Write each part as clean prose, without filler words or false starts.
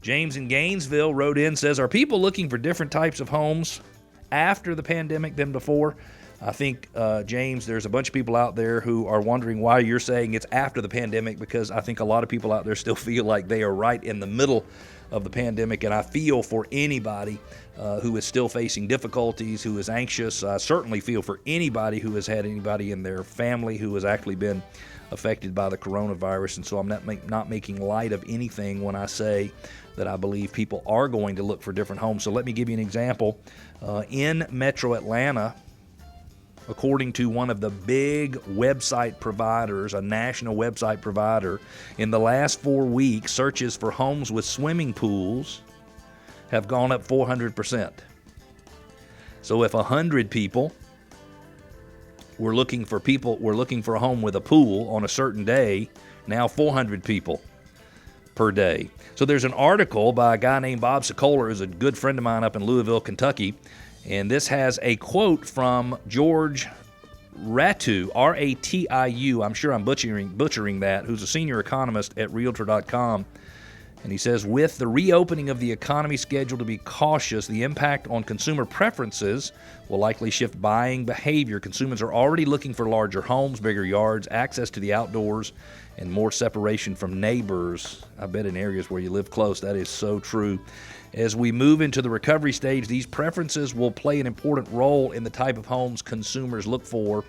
James in Gainesville wrote in, says, are people looking for different types of homes after the pandemic than before? I think, James, there's a bunch of people out there who are wondering why you're saying it's after the pandemic, because I think a lot of people out there still feel like they are right in the middle of the pandemic, and I feel for anybody who is still facing difficulties, who is anxious. I certainly feel for anybody who has had anybody in their family who has actually been affected by the coronavirus, and so I'm not making light of anything when I say that I believe people are going to look for different homes. So let me give you an example. In Metro Atlanta, according to one of the big website providers, a national website provider, in the last 4 weeks, searches for homes with swimming pools have gone up 400%. So if 100 people were looking for a home with a pool on a certain day, now 400 people per day. So there's an article by a guy named Bob Sokoler, who's a good friend of mine up in Louisville, Kentucky, and this has a quote from George Ratiu, R-A-T-I-U, I'm sure I'm butchering that, who's a senior economist at Realtor.com. And he says, with the reopening of the economy scheduled to be cautious, the impact on consumer preferences will likely shift buying behavior. Consumers are already looking for larger homes, bigger yards, access to the outdoors, and more separation from neighbors. I bet in areas where you live close, that is so true. As we move into the recovery stage, these preferences will play an important role in the type of homes consumers look for.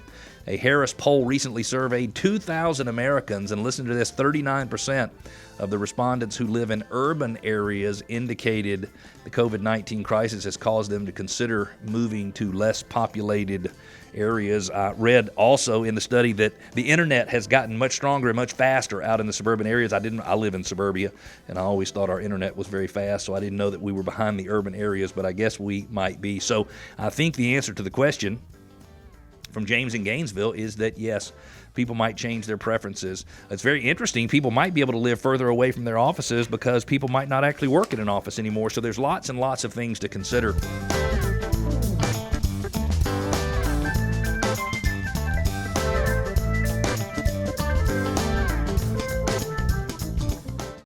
A Harris poll recently surveyed 2,000 Americans, and listen to this, 39% of the respondents who live in urban areas indicated the COVID-19 crisis has caused them to consider moving to less populated areas. I read also in the study that the internet has gotten much stronger and much faster out in the suburban areas. I live in suburbia, and I always thought our internet was very fast, so I didn't know that we were behind the urban areas, but I guess we might be. So I think the answer to the question from James in Gainesville is that, yes, people might change their preferences. It's very interesting. People might be able to live further away from their offices because people might not actually work in an office anymore. So there's lots and lots of things to consider.